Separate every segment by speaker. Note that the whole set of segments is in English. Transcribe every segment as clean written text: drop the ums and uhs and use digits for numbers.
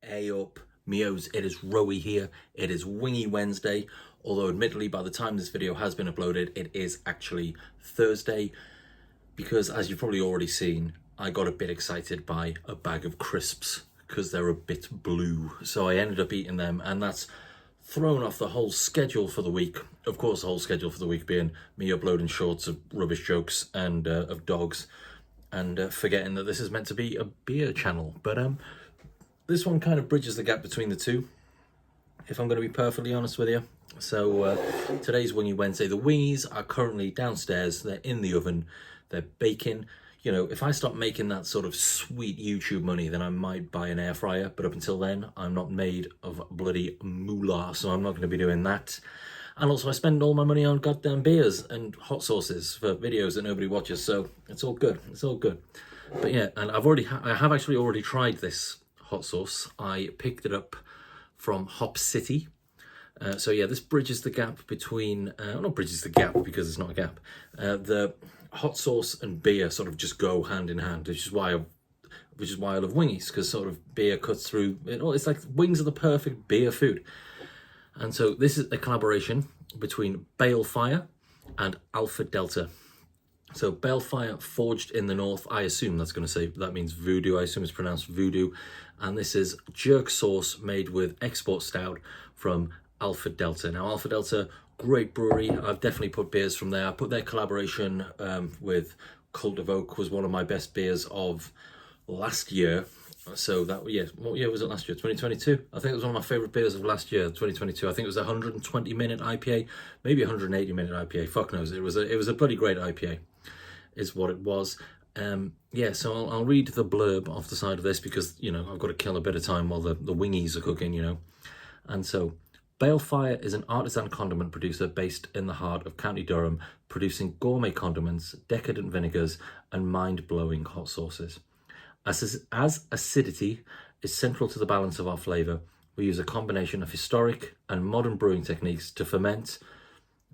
Speaker 1: Hey up, Mios, it is Rowie here. It is Wingy Wednesday, although admittedly by the time this video has been uploaded, it is actually Thursday, because as you've probably already seen, I got a bit excited by a bag of crisps because they're a bit blue. So I ended up eating them, and that's thrown off the whole schedule for the week. Of course, the whole schedule for the week being me uploading shorts of rubbish jokes and of dogs, and forgetting that this is meant to be a beer channel. But this one kind of bridges the gap between the two, if I'm going to be perfectly honest with you. So today's Wingy Wednesday. The wingies are currently downstairs. They're in the oven. They're baking. You know, if I start making that sort of sweet YouTube money, then I might buy an air fryer. But up until then, I'm not made of bloody moolah, so I'm not going to be doing that. And also, I spend all my money on goddamn beers and hot sauces for videos that nobody watches. So it's all good. It's all good. But yeah, and I have actually already tried this hot sauce. I picked it up from Hop City. So yeah, this bridges the gap between, not bridges the gap because it's not a gap. The hot sauce and beer sort of just go hand in hand, which is why I love wingies, because sort of beer cuts through it all. It's like wings are the perfect beer food. And so this is a collaboration between Balefire and Alpha Delta. So Balefire, forged in the north. I assume that's going to say, that means voodoo. I assume it's pronounced voodoo. And this is jerk sauce made with export stout from Alpha Delta. Now, Alpha Delta, great brewery. I've definitely put beers from there. I put their collaboration with Cult of Oak was one of my best beers of last year. So that, yeah, what year was it last year? 2022? I think it was one of my favourite beers of last year, 2022. I think it was a 120-minute IPA, maybe 180-minute IPA. Fuck knows. It was a bloody great IPA, is what it was. Yeah, so I'll read the blurb off the side of this because, you know, I've got to kill a bit of time while the wingies are cooking, you know. And so, Balefire is an artisan condiment producer based in the heart of County Durham, producing gourmet condiments, decadent vinegars, and mind-blowing hot sauces. As acidity is central to the balance of our flavour, we use a combination of historic and modern brewing techniques to ferment,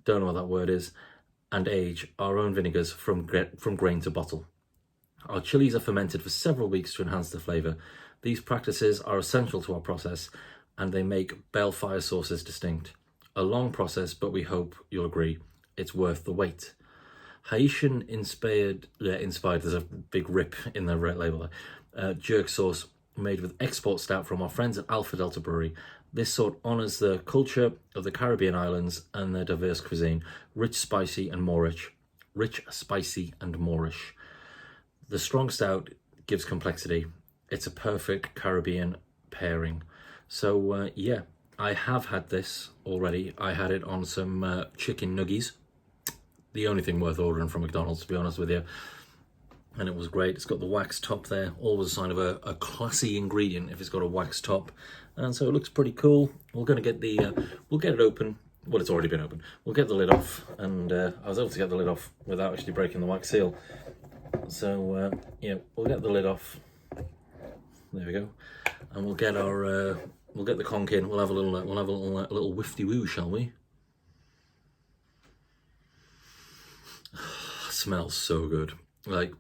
Speaker 1: don't know what that word is, and age our own vinegars from grain to bottle. Our chilies are fermented for several weeks to enhance the flavour. These practices are essential to our process, and they make Balefire sauces distinct. A long process, but we hope you'll agree it's worth the wait. Haitian inspired, there's a big rip in the red label there, jerk sauce made with export stout from our friends at Alpha Delta Brewery. This sort honours the culture of the Caribbean islands and their diverse cuisine, rich, spicy and moreish. The strong stout gives complexity. It's a perfect Caribbean pairing. So yeah, I have had this already. I had it on some chicken nuggies. The only thing worth ordering from McDonald's, to be honest with you. And it was great. It's got the wax top there. Always a sign of a classy ingredient if it's got a wax top. And so it looks pretty cool. We're going to get we'll get it open. Well, it's already been open. We'll get the lid off. And I was able to get the lid off without actually breaking the wax seal. So, yeah, we'll get the lid off. There we go. And we'll get our, we'll get the conch in. We'll have a little whiffy woo, shall we? Smells so good. Like,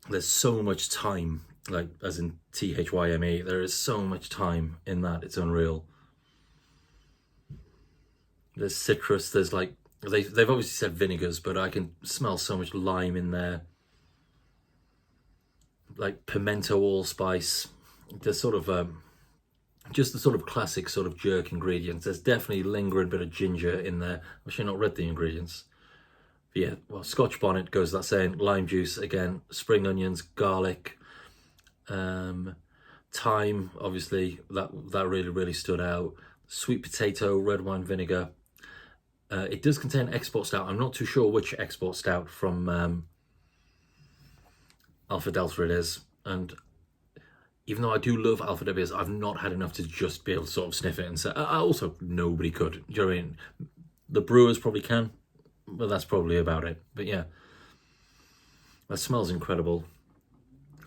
Speaker 1: there's so much thyme, like as in THYME. There is so much thyme in that, it's unreal. There's citrus, there's like, they've obviously said vinegars, but I can smell so much lime in there. Like pimento allspice. There's sort of just the sort of classic sort of jerk ingredients. There's definitely a lingering bit of ginger in there. I've actually not read the ingredients. But yeah, well, scotch bonnet goes without saying. Lime juice again, spring onions, garlic, thyme. Obviously, that really stood out. Sweet potato, red wine vinegar. It does contain export stout. I'm not too sure which export stout from Alpha Delta it is. And even though I do love Alpha Delta beers, I've not had enough to just be able to sort of sniff it and say. Also, nobody could. Do you know what I mean? The brewers probably can. But that's probably about it. But yeah, that smells incredible.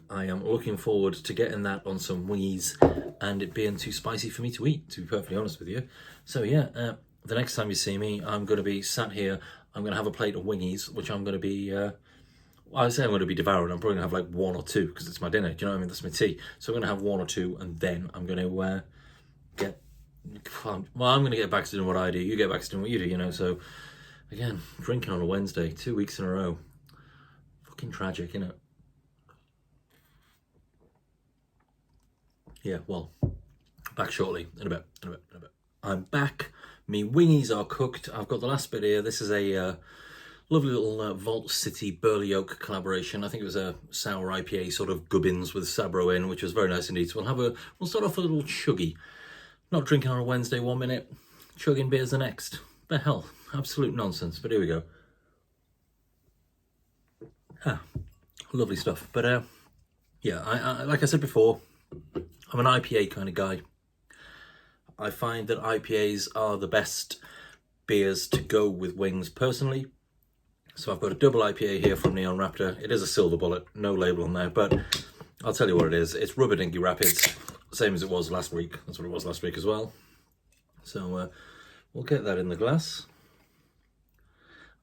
Speaker 1: I am looking forward to getting that on some wingies and it being too spicy for me to eat, to be perfectly honest with you. So yeah, the next time you see me, I'm going to be sat here. I'm going to have a plate of wingies, which I'm going to be I say I'm going to be devouring. I'm probably going to have like one or two because it's my dinner. Do you know what I mean? That's my tea. So I'm going to have one or two, and then I'm going to get. Well, I'm going to get back to doing what I do. You get back to doing what you do. You know. So again, drinking on a Wednesday, 2 weeks in a row. Fucking tragic, isn't it? Yeah. Well, back shortly. In a bit. I'm back. Me wingies are cooked. I've got the last bit here. This is a lovely little Vault City Burley Oak collaboration. I think it was a sour IPA sort of gubbins with Sabro in, which was very nice indeed. So we'll start off with a little chuggy. Not drinking on a Wednesday 1 minute, chugging beers the next. The hell, absolute nonsense. But here we go. Lovely stuff. But yeah, I like I said before, I'm an IPA kind of guy. I find that IPAs are the best beers to go with wings personally. So I've got a double IPA here from Neon Raptor. It is a silver bullet, no label on there, but I'll tell you what it is. It's Rubber Dinky Rapids, same as it was last week. That's what it was last week as well. So we'll get that in the glass.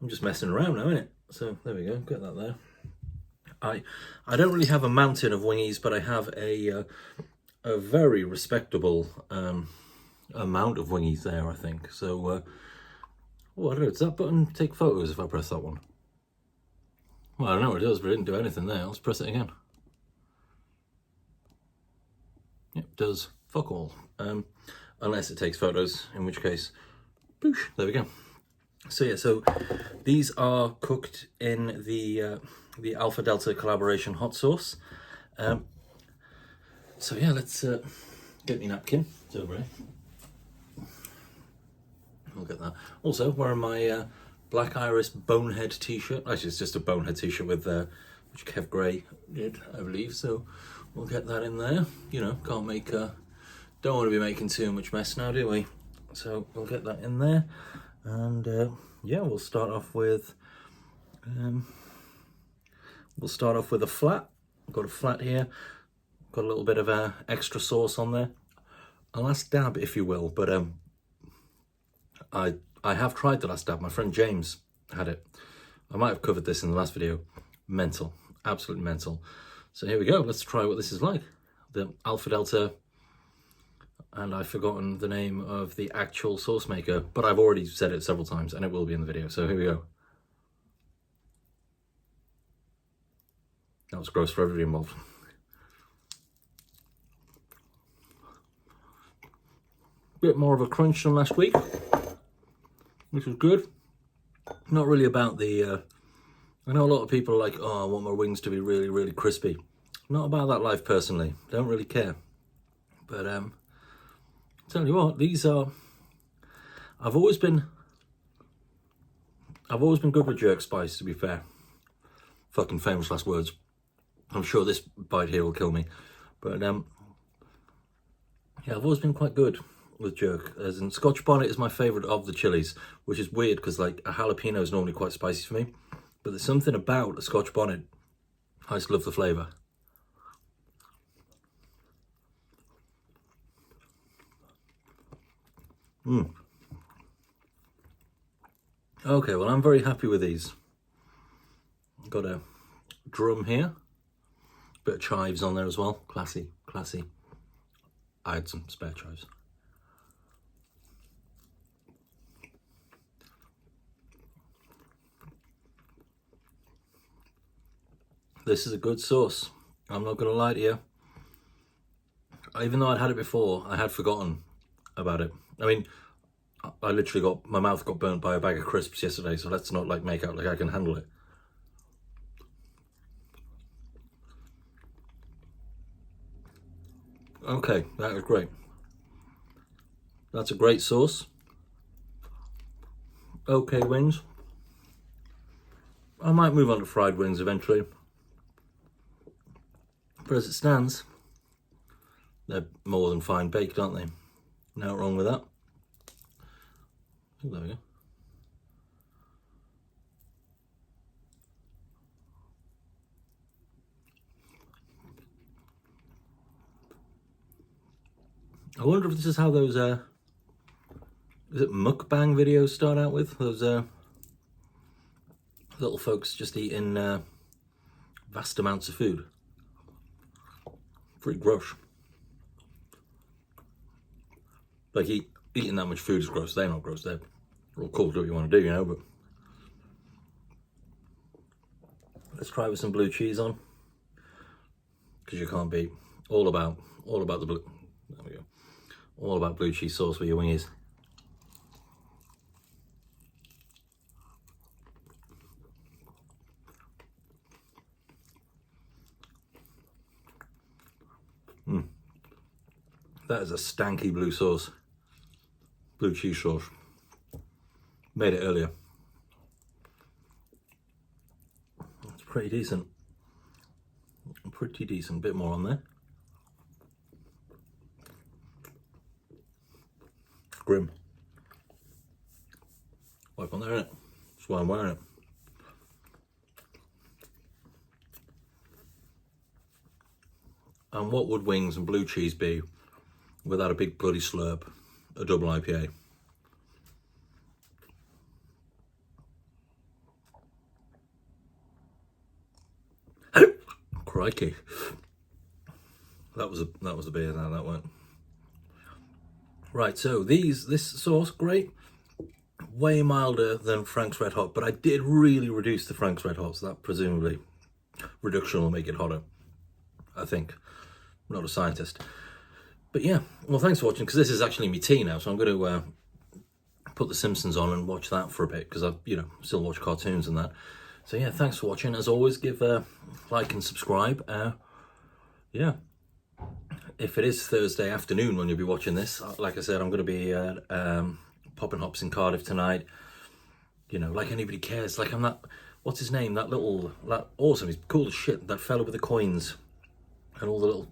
Speaker 1: I'm just messing around now, innit? So there we go, get that there. I don't really have a mountain of wingies, but I have a very respectable amount of wingies there, I think. So oh, I don't know, does that button take photos if I press that one? Well, I don't know what it does, but it didn't do anything there. Let's press it again. It does fuck all. Unless it takes photos, in which case, boosh, there we go. So yeah, so these are cooked in the Alpha Delta collaboration hot sauce. So yeah, let's get me napkin. It's over here. I'll get that. Also, wearing my Black Iris Bonehead t-shirt. Actually, it's just a Bonehead t-shirt with which Kev Gray did, I believe. So we'll get that in there. You know, can't make don't want to be making too much mess now, do we? So we'll get that in there, and yeah, we'll start off with a flat. I've got a flat here. Got a little bit of extra sauce on there. A last dab, if you will, but I have tried the last dab. My friend James had it. I might have covered this in the last video. Mental, absolutely mental. So here we go. Let's try what this is like. The Alpha Delta, and I've forgotten the name of the actual sauce maker, but I've already said it several times, and it will be in the video. So here we go. That was gross for everybody involved. Bit more of a crunch than last week, which is good. Not really about the I know a lot of people are like, oh, I want my wings to be really, really crispy. Not about that life personally. Don't really care. But tell you what, these are. I've always been good with jerk spice, to be fair. Fucking famous last words. I'm sure this bite here will kill me, but yeah, I've always been quite good with jerk. As in, Scotch bonnet is my favourite of the chilies, which is weird because like a jalapeno is normally quite spicy for me, but there's something about a Scotch bonnet. I just love the flavour. Okay, well, I'm very happy with these. Got a drum here. Bit of chives on there as well. Classy, classy. I had some spare chives. This is a good sauce. I'm not going to lie to you. Even though I'd had it before, I had forgotten about it. I mean, I literally got, my mouth got burnt by a bag of crisps yesterday, so let's not like make out like I can handle it. Okay, that was great. That's a great sauce. Okay, wings. I might move on to fried wings eventually. But as it stands, they're more than fine baked, aren't they? No wrong with that. There we go. I wonder if this is how those, is it mukbang videos start out with? Those little folks just eating vast amounts of food. Pretty gross. Like eating that much food is gross. They're not gross. They're all cool. Do what you want to do, you know. But let's try with some blue cheese on, because you can't beat all about the blue. There we go. All about blue cheese sauce for your wingies. That is a stanky blue sauce. Blue cheese sauce. Made it earlier. It's pretty decent. Pretty decent. Bit more on there. Grim. Wipe on there, innit? That's why I'm wearing it. And what would wings and blue cheese be without a big bloody slurp, a double IPA? Crikey. That was a beer now, that went. Right, so this sauce, great. Way milder than Frank's Red Hot, but I did really reduce the Frank's Red Hot, so that presumably reduction will make it hotter, I think. I'm not a scientist. But yeah, well, thanks for watching, because this is actually me tea now, so I'm going to put The Simpsons on and watch that for a bit, because I, still watch cartoons and that. So yeah, thanks for watching. As always, give a like and subscribe. Yeah, if it is Thursday afternoon when you'll be watching this, like I said, I'm going to be at Poppin' Hops in Cardiff tonight. Like anybody cares. Like I'm that, what's his name? That awesome, he's cool as shit. That fella with the coins and all the little,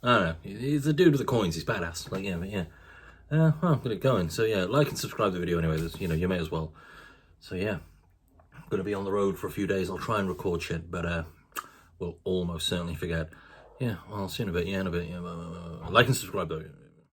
Speaker 1: I don't know. He's the dude with the coins. He's badass. Like yeah, but yeah. Well, I'm gonna get going. So yeah, like and subscribe to the video anyway. You may as well. So yeah. Going to be on the road for a few days. I'll try and record shit, but we'll almost certainly forget. Yeah, well, I'll see you in a bit. Yeah, in a bit. Yeah, like and subscribe though.